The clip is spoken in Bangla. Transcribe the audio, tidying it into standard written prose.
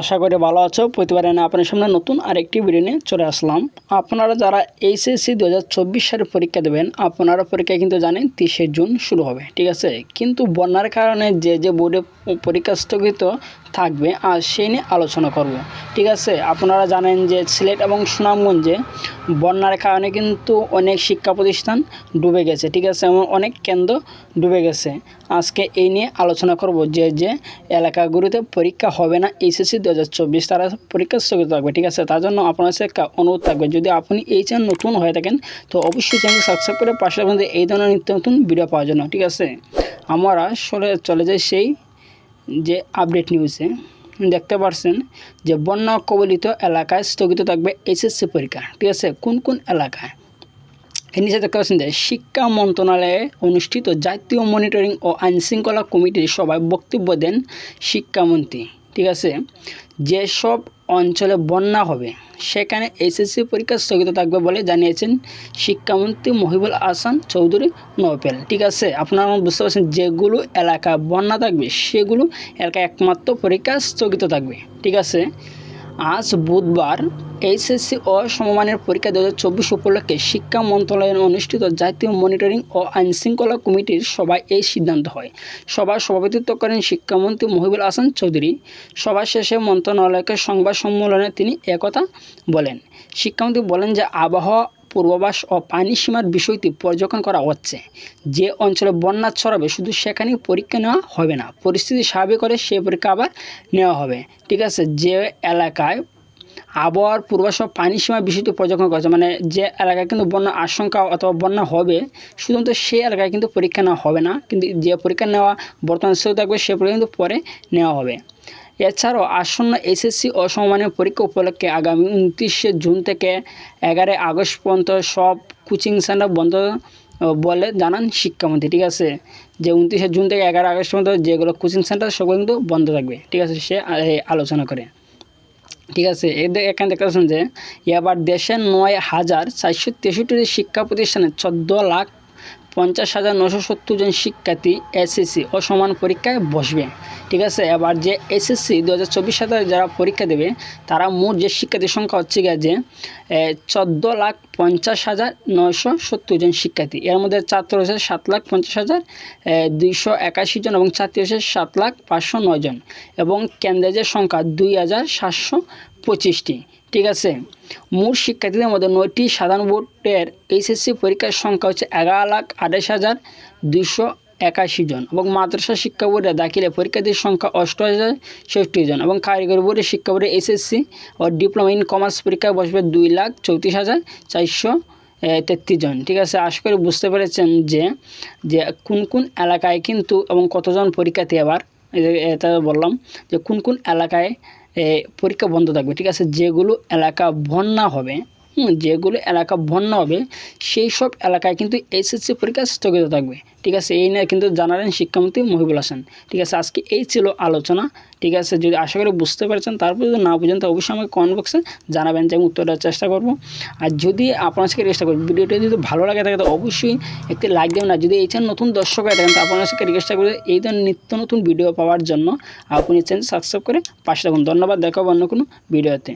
আশা করি ভালো আছো। প্রতিবারে না আপনার সামনে নতুন আরেকটি ভিডিও নিয়ে চলে আসলাম। আপনারা যারা এইচএসসি 2024 সালে পরীক্ষা দেবেন, আপনারা পরীক্ষা কিন্তু জানেন 30শে জুন শুরু হবে, ঠিক আছে। কিন্তু বন্যার কারণে যে বোর্ডে পরীক্ষা স্থগিত থাকবে, আর সেই নিয়ে আলোচনা করব, ঠিক আছে। আপনারা জানেন যে সিলেট এবং সুনামগঞ্জে বন্যার কারণে কিন্তু অনেক শিক্ষা প্রতিষ্ঠান ডুবে গেছে, ঠিক আছে, এবং অনেক কেন্দ্র ডুবে গেছে। আজকে এই নিয়ে আলোচনা করব যে এলাকাগুলিতে পরীক্ষা হবে না এইচএসসি 2024, তারা পরীক্ষা স্থগিত থাকবে, ঠিক আছে। তার জন্য আপনার কাছে একটা অনুরোধ থাকবে, যদি আপনি এই চ্যানেল নতুন হয়ে থাকেন তো অবশ্যই চ্যানেল সাবস্ক্রাইব করে পাশে রাখবেন এই ধরনের নিত্য নতুন ভিডিও পাওয়ার জন্য, ঠিক আছে। আমরা চলে যাই সেই যে আপডেট নিউজে। দেখতে পাচ্ছেন যে বন্যা কবলিত এলাকায় স্থগিত থাকবে এইচএসসি পরীক্ষা, ঠিক আছে। কোন কোন এলাকায় এর নিচে দেখতে পাচ্ছেন যে শিক্ষা মন্ত্রণালয়ে অনুষ্ঠিত জাতীয় মনিটরিং ও আইনশৃঙ্খলা কমিটির সভায় বক্তব্য দেন শিক্ষামন্ত্রী, ঠিক আছে। যেসব অঞ্চলে বন্যা হবে সেখানে এইচএসসি পরীক্ষা স্থগিত থাকবে বলে জানিয়েছেন শিক্ষামন্ত্রী মহিবুল হাসান চৌধুরী নোবেল, ঠিক আছে। আপনারা বুঝতে পারছেন যেগুলো এলাকা বন্যা থাকবে সেগুলো এলাকায় একমাত্র পরীক্ষা স্থগিত থাকবে, ঠিক আছে। আজ বুধবার এইচএসসি ও সমমানের পরীক্ষা 2024 উপলক্ষে শিক্ষা মন্ত্রণালয়ে অনুষ্ঠিত জাতীয় মনিটরিং ও আইনশৃঙ্খলা কমিটির সভায় এই সিদ্ধান্ত হয়। সভায় সভাপতিত্ব করেন শিক্ষামন্ত্রী মহিবুল হাসান চৌধুরী। সভা শেষে মন্ত্রণালয়কে সংবাদ সম্মেলনে তিনি একথা বলেন। শিক্ষামন্ত্রী বলেন যে আবহাওয়া পূর্বাভাস ও পানি সীমার বিষয়টি পর্যবেক্ষণ করা হচ্ছে। যে অঞ্চলে বন্যা ছড়াবে শুধু সেখানেই পরীক্ষা নেওয়া হবে না, পরিস্থিতি স্বাভাবিক করে সেই পরীক্ষা আবার নেওয়া হবে, ঠিক আছে। যে এলাকায় আবহাওয়ার পূর্বাভাস ও পানি সীমার বিষয়টি পর্যবেক্ষণ করেছে, মানে যে এলাকায় কিন্তু বন্যা আশঙ্কা অথবা বন্যা হবে শুধুমাত্র সেই এলাকায় কিন্তু পরীক্ষা নেওয়া হবে না, কিন্তু যে পরীক্ষা নেওয়া বর্তমান স্থিত থাকবে সে পরীক্ষা কিন্তু পরে নেওয়া হবে। এছাড়াও আসন্ন এইচএসসি ও সমমানের পরীক্ষা উপলক্ষে আগামী 29শে জুন থেকে 11 আগস্ট পর্যন্ত সব কোচিং সেন্টার বন্ধ বলে জানান শিক্ষামন্ত্রী, ঠিক আছে। যে 29শে জুন থেকে 11 আগস্ট পর্যন্ত যেগুলো কোচিং সেন্টার সেগুলো কিন্তু বন্ধ থাকবে, ঠিক আছে, সে আলোচনা করে, ঠিক আছে। এখানে দেখতে পাচ্ছেন যে এবার দেশের 9,463টি শিক্ষা প্রতিষ্ঠানে 14,50,970 জন শিক্ষার্থী এসএসসি ও সমান পরীক্ষায় বসবে, ঠিক আছে। এবার যে এসএসসি 2024 সালে যারা পরীক্ষা দেবে তারা মোট যে শিক্ষার্থীর সংখ্যা হচ্ছে যে 14,50,970 জন শিক্ষার্থী। এর মধ্যে ছাত্র হচ্ছে 7,50,281 জন এবং ছাত্রী হচ্ছে 7,05,09 জন এবং কেন্দ্রের যে সংখ্যা 2,725টি, ঠিক আছে। মোট শিক্ষার্থীদের মধ্যে 9টি সাধারণ বোর্ডের এইচএসসি পরীক্ষার সংখ্যা হচ্ছে 11,28,281 জন এবং মাদ্রাসা শিক্ষা বোর্ডে দাখিলে পরীক্ষার্থীর সংখ্যা 8,066 জন এবং কারিগরি বোর্ডের শিক্ষা বোর্ডে এইচএসসি ও ডিপ্লোমা ইন কমার্স পরীক্ষায় বসবে 2,34,433 জন, ঠিক আছে। আশা করি বুঝতে পেরেছেন যে কোন কোন এলাকায় কিন্তু এবং কতজন পরীক্ষার্থী। এবার এটা বললাম যে কোন কোন এলাকায় পরীক্ষা বন্ধ থাকবে, ঠিক আছে। যেগুলো এলাকা বন্যা হবে সেই সব এলাকায় কিন্তু এইচএসসি পরীক্ষা স্থগিত থাকবে, ঠিক আছে। এই নিয়ে কিন্তু জানালেন শিক্ষামন্ত্রী মহিবুল হাসান, ঠিক আছে। আজকে এই ছিল আলোচনা, ঠিক আছে। যদি আশা করি বুঝতে পেরেছেন, তারপর যদি না বুঝেন তো অবশ্যই আমাকে কমেন্ট বক্সে জানাবেন, যে আমি উত্তর দেওয়ার চেষ্টা করব। আর যদি আপনার সাথে চেষ্টা করবেন ভিডিওটি যদি ভালো লাগে থাকে তো অবশ্যই একটি লাইক দেবেন। না যদি এই চ্যানেল নতুন দর্শক হয়ে থাকেন তো আপনার সাথে রিকোয়েস্ট করবে এই ধরনের নিত্য নতুন ভিডিও পাওয়ার জন্য আপনি চ্যানেল সাবস্ক্রাইব করে পাশে থাকুন। ধন্যবাদ, দেখা হবে অন্য কোনো ভিডিওতে।